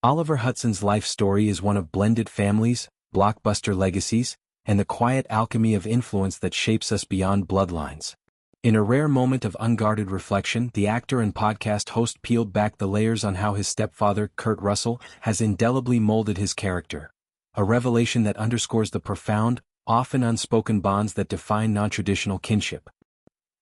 Oliver Hudson's life story is one of blended families, blockbuster legacies, and the quiet alchemy of influence that shapes us beyond bloodlines. In a rare moment of unguarded reflection, the actor and podcast host peeled back the layers on how his stepfather, Kurt Russell, has indelibly molded his character. A revelation that underscores the profound, often unspoken bonds that define non-traditional kinship.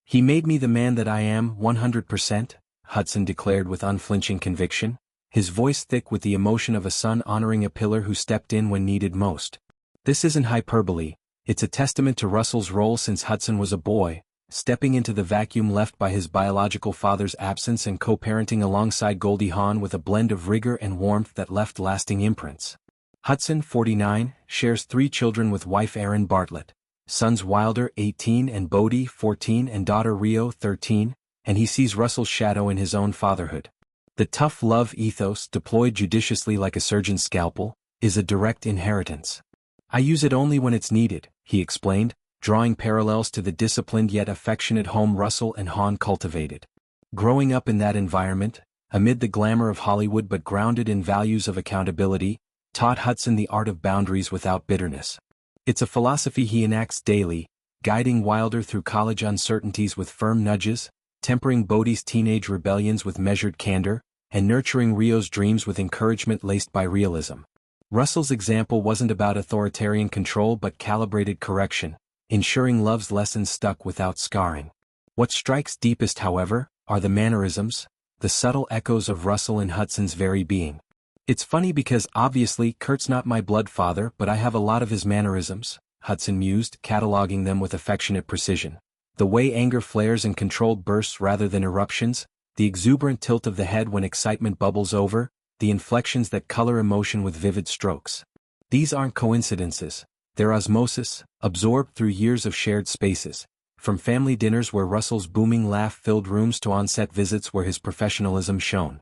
"He made me the man that I am, 100%, Hudson declared with unflinching conviction, his voice thick with the emotion of a son honoring a pillar who stepped in when needed most. This isn't hyperbole, it's a testament to Russell's role since Hudson was a boy, stepping into the vacuum left by his biological father's absence and co-parenting alongside Goldie Hawn with a blend of rigor and warmth that left lasting imprints. Hudson, 49, shares 3 children with wife Erin Bartlett, sons Wilder, 18, and Bodhi, 14, and daughter Rio, 13, and he sees Russell's shadow in his own fatherhood. The tough love ethos, deployed judiciously like a surgeon's scalpel, is a direct inheritance. I use it only when it's needed, he explained, drawing parallels to the disciplined yet affectionate home Russell and Hawn cultivated. Growing up in that environment, amid the glamour of Hollywood but grounded in values of accountability, taught Hudson the art of boundaries without bitterness. It's a philosophy he enacts daily, guiding Wilder through college uncertainties with firm nudges, tempering Bodhi's teenage rebellions with measured candor, and nurturing Rio's dreams with encouragement laced by realism. Russell's example wasn't about authoritarian control but calibrated correction, ensuring love's lessons stuck without scarring. What strikes deepest, however, are the mannerisms, the subtle echoes of Russell and Hudson's very being. "It's funny because obviously Kurt's not my blood father, but I have a lot of his mannerisms," Hudson mused, cataloging them with affectionate precision. The way anger flares in controlled bursts rather than eruptions, the exuberant tilt of the head when excitement bubbles over, the inflections that color emotion with vivid strokes. These aren't coincidences, they're osmosis, absorbed through years of shared spaces, from family dinners where Russell's booming laugh filled rooms to on-set visits where his professionalism shone.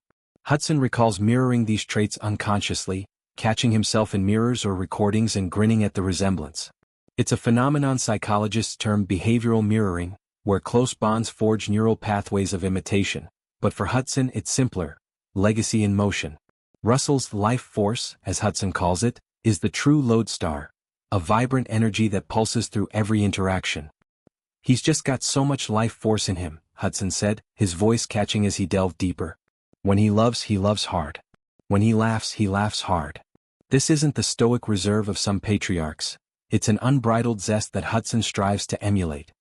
Hudson recalls mirroring these traits unconsciously, catching himself in mirrors or recordings and grinning at the resemblance. It's a phenomenon psychologists term behavioral mirroring, where close bonds forge neural pathways of imitation, but for Hudson it's simpler: legacy in motion. Russell's life force, as Hudson calls it, is the true lodestar, a vibrant energy that pulses through every interaction. "He's just got so much life force in him," Hudson said, his voice catching as he delved deeper. "When he loves hard. When he laughs hard." This isn't the stoic reserve of some patriarchs. It's an unbridled zest that Hudson strives to emulate.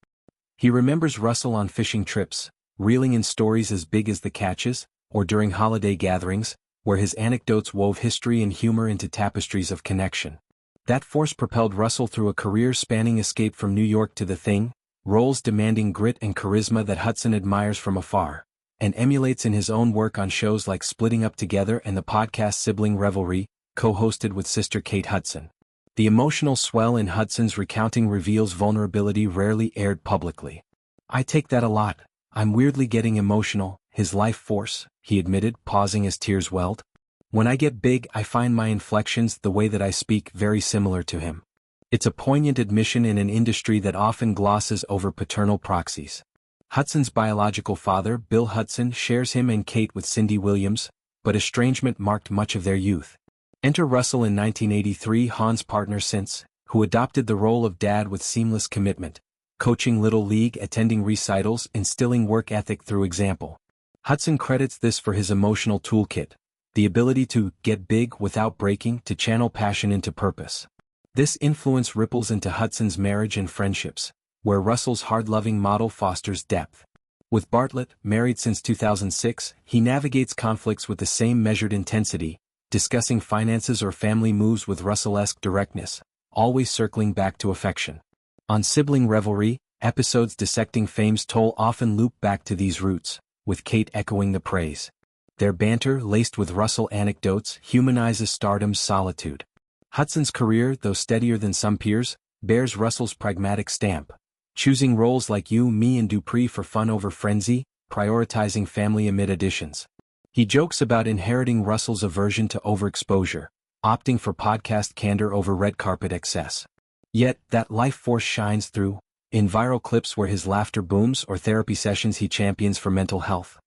He remembers Russell on fishing trips, reeling in stories as big as the catches, or during holiday gatherings, where his anecdotes wove history and humor into tapestries of connection. That force propelled Russell through a career spanning Escape from New York to The Thing, roles demanding grit and charisma that Hudson admires from afar, and emulates in his own work on shows like Splitting Up Together and the podcast Sibling Revelry, co-hosted with sister Kate Hudson. The emotional swell in Hudson's recounting reveals vulnerability rarely aired publicly. "I take that a lot. I'm weirdly getting emotional, his life force," he admitted, pausing as tears welled. "When I get big, I find my inflections, the way that I speak, very similar to him." It's a poignant admission in an industry that often glosses over paternal proxies. Hudson's biological father, Bill Hudson, shares him and Kate with Cindy Williams, but estrangement marked much of their youth. Enter Russell in 1983, Hawn's partner since, who adopted the role of dad with seamless commitment, coaching Little League, attending recitals, instilling work ethic through example. Hudson credits this for his emotional toolkit, the ability to get big without breaking, to channel passion into purpose. This influence ripples into Hudson's marriage and friendships, where Russell's hard-loving model fosters depth. With Bartlett, married since 2006, he navigates conflicts with the same measured intensity, discussing finances or family moves with Russell-esque directness, always circling back to affection. On Sibling Revelry, episodes dissecting fame's toll often loop back to these roots, with Kate echoing the praise. Their banter, laced with Russell anecdotes, humanizes stardom's solitude. Hudson's career, though steadier than some peers, bears Russell's pragmatic stamp, choosing roles like You, Me and Dupree for fun over frenzy, prioritizing family amid additions. He jokes about inheriting Russell's aversion to overexposure, opting for podcast candor over red carpet excess. Yet, that life force shines through, in viral clips where his laughter booms or therapy sessions he champions for mental health.